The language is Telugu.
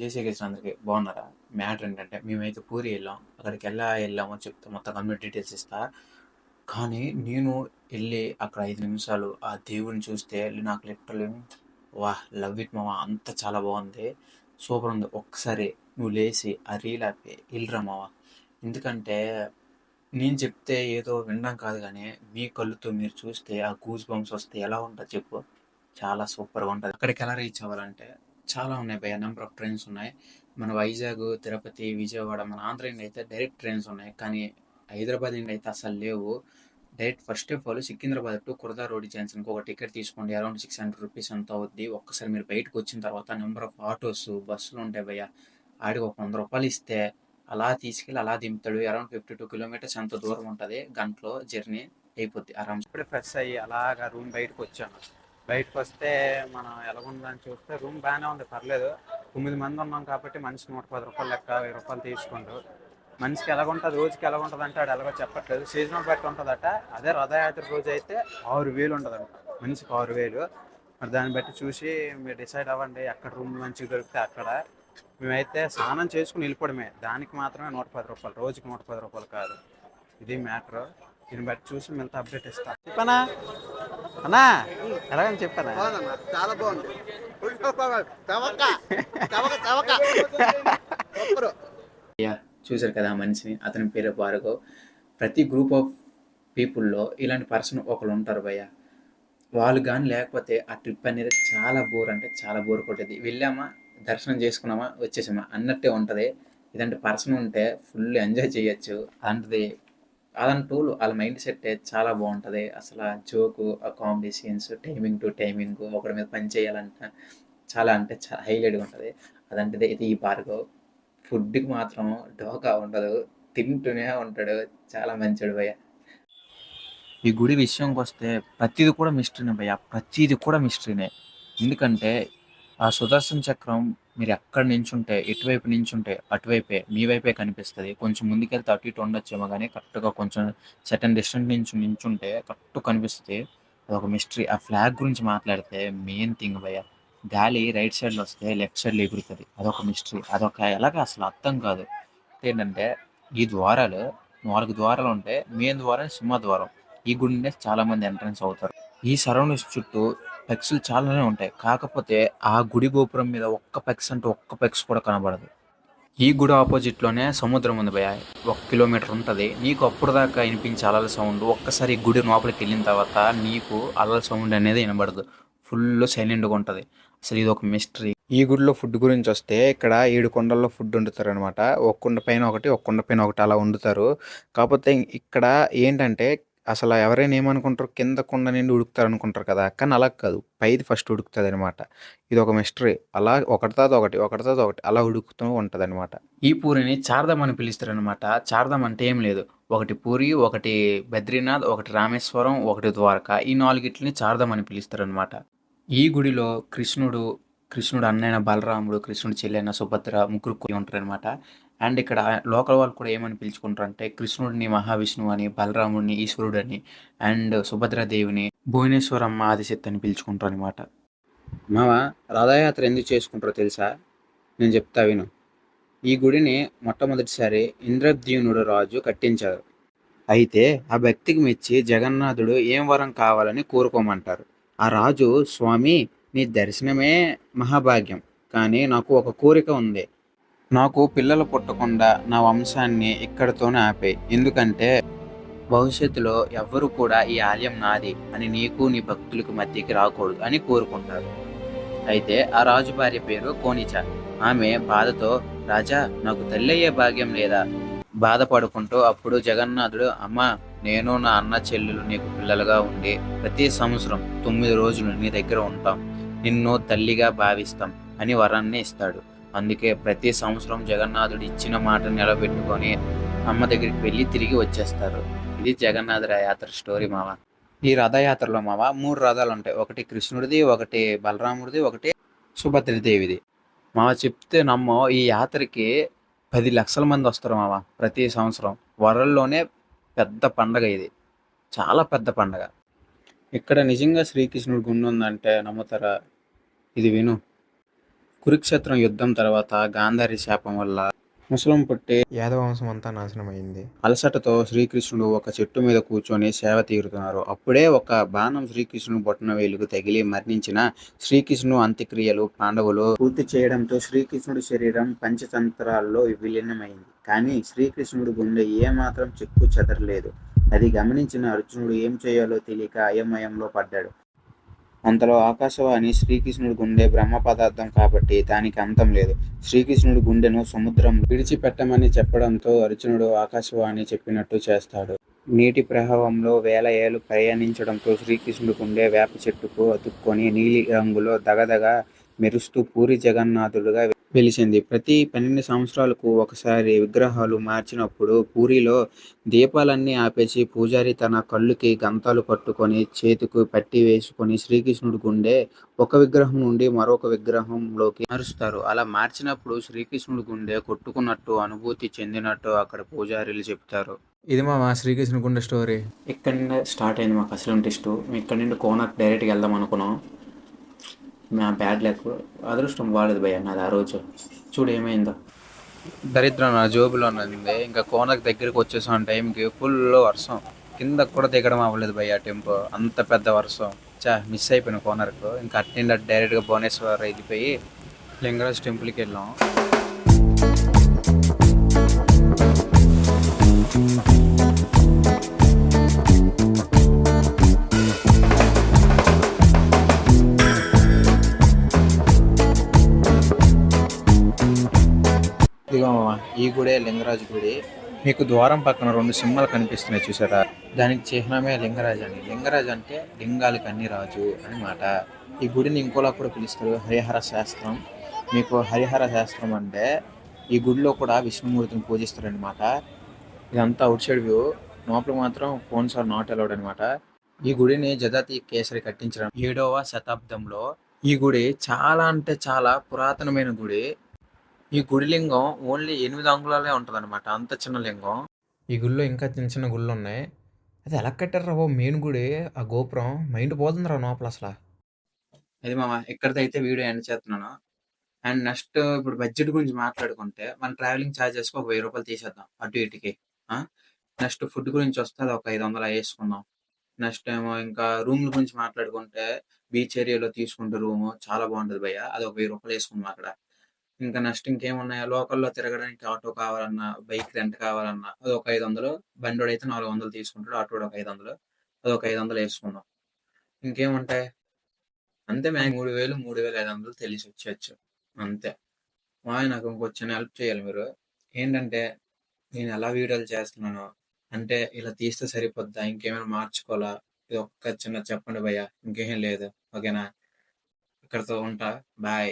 జేసీ గెస్ట్ అందరికి బాగున్నారా? మ్యాటర్ ఏంటంటే మేమైతే పూరి వెళ్ళాం. అక్కడికి ఎలా వెళ్ళామో చెప్తా, మొత్తం కంప్లీట్ డీటెయిల్స్ ఇస్తా. కానీ నేను వెళ్ళి అక్కడ 5 నిమిషాలు ఆ దేవుడిని చూస్తే నాకు లిటరల్లీ వాహ్, లవ్ ఇట్ మామ, అంత చాలా బాగుంది, సూపర్ ఉంది. ఒక్కసారి నువ్వు లేచి ఆ రీల్ ఆపి వెళ్ళిరా మామ. ఎందుకంటే నేను చెప్తే ఏదో వినడం కాదు, కానీ మీ కళ్ళుతో మీరు చూస్తే ఆ గూస్ బంప్స్ వస్తే ఎలా ఉంటుంది చెప్పు. చాలా సూపర్గా ఉంటుంది. అక్కడికి ఎలా రీచ్ అవ్వాలంటే చాలా ఉన్నాయి భయ్య, నెంబర్ ఆఫ్ ట్రైన్స్ ఉన్నాయి. మన వైజాగ్, తిరుపతి, విజయవాడ, మన ఆంధ్ర నుండి అయితే డైరెక్ట్ ట్రైన్స్ ఉన్నాయి, కానీ హైదరాబాద్ నుండి అయితే అసలు లేవు. Direct first of all Secunderabad to Khurda road జంక్షన్కి ఒక టికెట్ తీసుకోండి, అరౌండ్ 600 రూపీస్ అంత అవుద్ది. ఒక్కసారి మీరు బయటకు వచ్చిన తర్వాత నెంబర్ ఆఫ్ ఆటోస్, బస్సులు ఉంటాయి భయ్య. ఆడికి ఒక 100 రూపాయలు ఇస్తే అలా తీసుకెళ్ళి అలా దింపుతాడు. అరౌండ్ 52 కిలోమీటర్స్ ఎంత దూరం ఉంటుంది, గంటలో జర్నీ అయిపోద్ది ఆరామ్స్. ఇప్పుడే ఫ్రెష్ అయ్యి అలాగా రూమ్ బయటకు వచ్చాను. బయటకు వస్తే మనం ఎలాగుందని చూస్తే రూమ్ బాగానే ఉంది, పర్లేదు. 9 మంది ఉన్నాం కాబట్టి మనిషికి 110 రూపాయలు లెక్క, 1000 రూపాయలు తీసుకుంటూ. మనిషికి ఎలాగుంటుంది, రోజుకి ఎలాగుంటుంది అంటే ఆడు ఎలాగో చెప్పట్లేదు, సీజనల్ బట్టి ఉంటుందట. అదే రథయాత్ర రోజు అయితే 6000 ఉంటుందంట, మనిషికి 6000. మరి దాన్ని బట్టి చూసి మీరు డిసైడ్ అవ్వండి ఎక్కడ రూమ్ మంచిగా దొరికితే అక్కడ. మేమైతే స్నానం చేసుకుని వెళ్ళిపోవడమే, దానికి మాత్రమే 110 రూపాయలు, రోజుకి 110 రూపాయలు కాదు. ఇది మ్యాటర్. దీన్ని బట్టి చూసి మిగతా అప్డేట్ ఇస్తా. చెప్పనా అన్నా, ఎలాగని చెప్పానా? చాలా బాగుంది. చవక సూపర్. యా, చూశారు కదా ఆ మనిషిని, అతని పేరు భార్గవ్. ప్రతి గ్రూప్ ఆఫ్ పీపుల్లో ఇలాంటి పర్సన్ ఒకరు ఉంటారు భయ్య. వాళ్ళు కానీ లేకపోతే ఆ ట్రిప్ అనేది చాలా బోర్, అంటే చాలా బోర్ కొట్టేది. వెళ్ళామా, దర్శనం చేసుకున్నామా, వచ్చేసామా అన్నట్టే ఉంటుంది. ఇలాంటి పర్సన్ ఉంటే ఫుల్ ఎంజాయ్ చేయొచ్చు. అలాంటిది అలాంటి టూల్ వాళ్ళ మైండ్ సెట్ చాలా బాగుంటుంది. అసలు ఆ జోకు, ఆ comedy scenes, timing to timing, ఒకరి మీద పని చేయాలంటే చాలా, అంటే చాలా హైలైట్గా ఉంటుంది. అదంటిదే ఇది ఈ భార్గవ్. ఫుడ్కి మాత్రం ఢోకా ఉండదు, తింటూనే ఉంటాడు. చాలా మంచోడు భయ్య. ఈ గుడి విషయంకి వస్తే ప్రతిది కూడా మిస్టరీనే భయ్య, ప్రతిది కూడా మిస్టరీనే. ఎందుకంటే ఆ సుదర్శన చక్రం మీరు ఎక్కడ నించుంటే, ఎటువైపు నించుంటే అటువైపే, మీ వైపే కనిపిస్తుంది. కొంచెం ముందుకెళ్తే అటు ఇటు ఉండొచ్చేమో, కానీ కరెక్ట్గా కొంచెం సెటన్ డిస్టెన్స్ నుంచి నించుంటే కరెక్ట్ కనిపిస్తుంది. అదొక మిస్టరీ. ఆ ఫ్లాగ్ గురించి మాట్లాడితే మెయిన్ థింగ్ భయ్య, గాలి రైట్ సైడ్లో వస్తే లెఫ్ట్ సైడ్లో ఎగురుతుంది, అదొక మిస్టరీ. అదొక ఎలాగ అసలు అర్థం కాదు. ఏంటంటే ఈ ద్వారాలు 4 ద్వారాలు ఉంటాయి. మెయిన్ ద్వారం సింహద్వారం. ఈ గుడి నుండే చాలా మంది ఎంట్రన్స్ అవుతారు. ఈ సరౌండింగ్స్ చుట్టూ పెక్స్లు చాలానే ఉంటాయి, కాకపోతే ఆ గుడి గోపురం మీద ఒక్క పెక్స్ అంటే ఒక్క పెక్స్ కూడా కనబడదు. ఈ గుడి ఆపోజిట్లోనే సముద్రం ఉంది భయ, 1 కిలోమీటర్ ఉంటుంది. నీకు అప్పుడు దాకా వినిపించే అలల సౌండ్ ఒక్కసారి ఈ గుడి లోపలికి వెళ్ళిన తర్వాత నీకు అలల సౌండ్ అనేది వినబడదు. ఫుల్ సైలెంట్గా ఉంటుంది. అసలు ఇది ఒక మిస్టరీ. ఈ గుడిలో ఫుడ్ గురించి వస్తే, ఇక్కడ 7 కుండల్లో ఫుడ్ వండుతారు అనమాట. ఒక కుండ పైన ఒకటి, ఒక కుండ పైన ఒకటి అలా వండుతారు. కాకపోతే ఇక్కడ ఏంటంటే అసలు ఎవరైనా ఏమనుకుంటారు, కింద కుండ నుండి ఉడుకుతారు అనుకుంటారు కదా, కానీ అలా కాదు, పైది ఫస్ట్ ఉడుకుతుంది అనమాట. ఇది ఒక మిస్టరీ. అలా ఒకటి తర్వాత ఒకటి, ఒకటి తర్వాత ఒకటి అలా ఉడుకుతూ ఉంటుంది అనమాట. ఈ పూరిని చార్ధామ్ అని పిలుస్తారు అనమాట. చార్ధామ్ అంటే ఏం లేదు, ఒకటి పూరి, ఒకటి బద్రీనాథ్, ఒకటి రామేశ్వరం, ఒకటి ద్వారకా, ఈ 4గిట్లని చార్ధామ్ అని పిలుస్తారు అనమాట. ఈ గుడిలో కృష్ణుడు అన్నైన బలరాముడు, కృష్ణుడు చెల్లెన సుభద్ర, ముగ్గురు ఉంటారనమాట. అండ్ ఇక్కడ లోకల్ వాళ్ళు కూడా ఏమని పిలుచుకుంటారు అంటే, కృష్ణుడిని మహావిష్ణువు అని, బలరాముడిని ఈశ్వరుడు అని, అండ్ సుభద్రాదేవిని భువనేశ్వరమ్మ ఆదిశక్తి అని పిలుచుకుంటారు అనమాట. మామ, రథయాత్ర ఎందుకు చేసుకుంటారో తెలుసా? నేను చెప్తా విను. ఈ గుడిని మొట్టమొదటిసారి ఇంద్రద్యుమ్నుడు రాజు కట్టించారు. అయితే ఆ భక్తికి మెచ్చి జగన్నాథుడు ఏం వరం కావాలని కోరుకోమంటారు. ఆ రాజు, స్వామి, నీ దర్శనమే మహాభాగ్యం, కానీ నాకు ఒక కోరిక ఉంది. నాకు పిల్లలు పుట్టకుండా నా వంశాన్ని ఇక్కడితోనే ఆపేయి. ఎందుకంటే భవిష్యత్తులో ఎవ్వరు కూడా ఈ ఆలయం నాది అని నీకు నీ భక్తులకు మధ్యకి రాకూడదు అని కోరుకుంటారు. అయితే ఆ రాజు భార్య పేరు కోనిచ. ఆమె బాధతో, రాజా, నాకు తల్లి అయ్యే భాగ్యం లేదా బాధపడుకుంటూ అప్పుడు జగన్నాథుడు, అమ్మా, నేను నా అన్న చెల్లెలు నీకు పిల్లలుగా ఉండి ప్రతి సంవత్సరం 9 రోజులు నీ దగ్గర ఉంటాం, నిన్ను తల్లిగా భావిస్తాం అని వరాన్ని ఇస్తాడు. అందుకే ప్రతి సంవత్సరం జగన్నాథుడు ఇచ్చిన మాట నిలబెట్టుకొని అమ్మ దగ్గరికి వెళ్ళి తిరిగి వచ్చేస్తారు. ఇది జగన్నాథ యాత్ర స్టోరీ మామ. ఈ రథయాత్రలో మామ 3 రథాలు ఉంటాయి. ఒకటి కృష్ణుడిది, ఒకటి బలరాముడిది, ఒకటి సుభద్రదేవిది. మామ చెప్తే నమ్మో, ఈ యాత్రకి 10 లక్షల మంది వస్తారు మామ ప్రతి సంవత్సరం. వరల్డ్లోనే పెద్ద పండగ ఇది, చాలా పెద్ద పండగ. ఇక్కడ నిజంగా శ్రీకృష్ణుడి గుండె ఉందంటే నమ్ముతారా? ఇది విను. కురుక్షేత్రం యుద్ధం తర్వాత గాంధారి శాపం వల్ల ముసలం పుట్టి యాదవ వంశం అంతా నాశనమైంది. అలసటతో శ్రీకృష్ణుడు ఒక చెట్టు మీద కూర్చొని సేవ తీరుతున్నారు. అప్పుడే ఒక బాణం శ్రీకృష్ణుడు బొటనవేలుకు తగిలి మరణించిన శ్రీకృష్ణుడు అంత్యక్రియలు పాండవులు పూర్తి చేయడంతో శ్రీకృష్ణుడి శరీరం పంచతంత్రాల్లో విలీనమైంది. కానీ శ్రీకృష్ణుడి గుండె ఏమాత్రం చెక్కు చెదరలేదు. అది గమనించిన అర్జునుడు ఏం చేయాలో తెలియక అయోమయంలో పడ్డాడు. అంతలో ఆకాశవాణి శ్రీకృష్ణుడి గుండె బ్రహ్మ పదార్థం కాబట్టి దానికి అంతం లేదు. శ్రీకృష్ణుడి గుండెను సముద్రంలో విడిచిపెట్టమని చెప్పడంతో అర్జునుడు ఆకాశవాణి చెప్పినట్టు చేస్తాడు. నీటి ప్రవాహంలో వేల ఏళ్లు ప్రయాణించడంతో శ్రీకృష్ణుడి గుండె వేప చెట్టుకు అతుక్కొని నీలి రంగులో దగదగ మెరుస్తూ పూరి జగన్నాథుడుగా వెలిసింది. ప్రతి 12 సంవత్సరాలకు ఒకసారి విగ్రహాలు మార్చినప్పుడు పూరిలో దీపాలన్నీ ఆపేసి పూజారి తన కళ్ళుకి గంతలు కట్టుకొని చేతికి పట్టి వేసుకొని శ్రీకృష్ణుడి గుండె ఒక విగ్రహం నుండి మరొక విగ్రహంలోకి మారుస్తారు. అలా మార్చినప్పుడు శ్రీకృష్ణుడి గుండె కొట్టుకున్నట్టు అనుభూతి చెందినట్టు అక్కడ పూజారులు చెప్తారు. ఇది మా శ్రీకృష్ణుడి గుండె స్టోరీ. ఇక్కడ నుండి స్టార్ట్ అయింది మాకు అసలు టెస్ట్. ఇక్కడ నుండి కోనకు డైరెక్ట్గా వెళ్దాం అనుకున్నాం. నా బ్యాడ్ లక్, అదృష్టం బాగాలేదు భయ్య నాది ఆ రోజు. చూడు ఏమైందో. దరిద్రం నా జోబులో ఉంది. ఇంకా కోనకు దగ్గరికి వచ్చేసాం టైంకి ఫుల్ వర్షం. కింద కూడా దిగడం అవ్వలేదు భయ్య టెంపో, అంత పెద్ద వర్షం. మిస్ అయిపోయిన కోనర్కు. ఇంకా అట్నుండి డైరెక్ట్గా భువనేశ్వర్ వెళ్ళిపోయి లింగరాజ్ టెంపుల్కి వెళ్ళాం. ఇదిగో ఈ గుడే లింగరాజు గుడి. మీకు ద్వారం పక్కన 2 సింహాలు కనిపిస్తున్నాయి చూసారా, దానికి చిహ్నమే లింగరాజు అని. లింగరాజు అంటే లింగాలకి అన్ని రాజు అని మాట. ఈ గుడిని ఇంకోలా కూడా పిలుస్తారు హరిహర శాస్త్రం. మీకు హరిహర శాస్త్రం అంటే ఈ గుడిలో కూడా విష్ణుమూర్తిని పూజిస్తారనమాట. ఇదంతా అవుట్ సైడ్ వ్యూ, లోపల మాత్రం ఫోన్స్ ఆర్ నాట్ అలౌడ్ అనమాట. ఈ గుడిని జదాతి కేసరి కట్టించడం 7వ శతాబ్దంలో. ఈ గుడి చాలా అంటే చాలా పురాతనమైన గుడి. ఈ గుడి లింగం ఓన్లీ 8 అంగుళాలే ఉంటదనమాట, అంత చిన్న లింగం. ఈ గుడిలో ఇంకా చిన్న చిన్న గుళ్ళు ఉన్నాయి. అది ఎలా కట్టారా బాబు మెయిన్ గుడి, ఆ గోపురం మైండ్ పోతుందిరా లోపల అసలు. అది మామ ఇక్కడితో అయితే వీడియో ఎండ్ చేస్తున్నాను. అండ్ నెక్స్ట్ ఇప్పుడు బడ్జెట్ గురించి మాట్లాడుకుంటే మన ట్రావెలింగ్ ఛార్జెస్ ఒక 1000 రూపాయలు తీసేద్దాం అటు ఇటుకి. నెక్స్ట్ ఫుడ్ గురించి వస్తే అది ఒక 500 వేసుకుందాం. నెక్స్ట్ ఏమో ఇంకా రూమ్ల గురించి మాట్లాడుకుంటే బీచ్ ఏరియాలో తీసుకుంటే రూమ్ చాలా బాగుంటుంది భయ్య, అది ఒక 1000 రూపాయలు వేసుకుందాం అక్కడ. ఇంకా నెక్స్ట్ ఇంకేమున్నాయో లోకల్లో తిరగడానికి ఆటో కావాలన్నా బైక్ రెంట్ కావాలన్నా అది ఒక 500. బండోడు అయితే 400 తీసుకుంటాడు, ఆటోడు ఒక 500, అది ఒక 500 వేసుకుందాం. ఇంకేముంటాయి అంతే, మ్యాక్స్ 3000 3500 తెలిసి వచ్చేయచ్చు అంతే. నాకు ఇంకో చిన్న హెల్ప్ చేయాలి మీరు. ఏంటంటే నేను ఎలా వీడియోలు చేస్తున్నాను అంటే ఇలా తీస్తే సరిపోద్దా, ఇంకేమైనా మార్చుకోవాలా, ఇది ఒక్క చిన్న చెప్పండి భయ్య, ఇంకేం లేదు. ఓకేనా, ఇక్కడితో ఉంటా, బాయ్.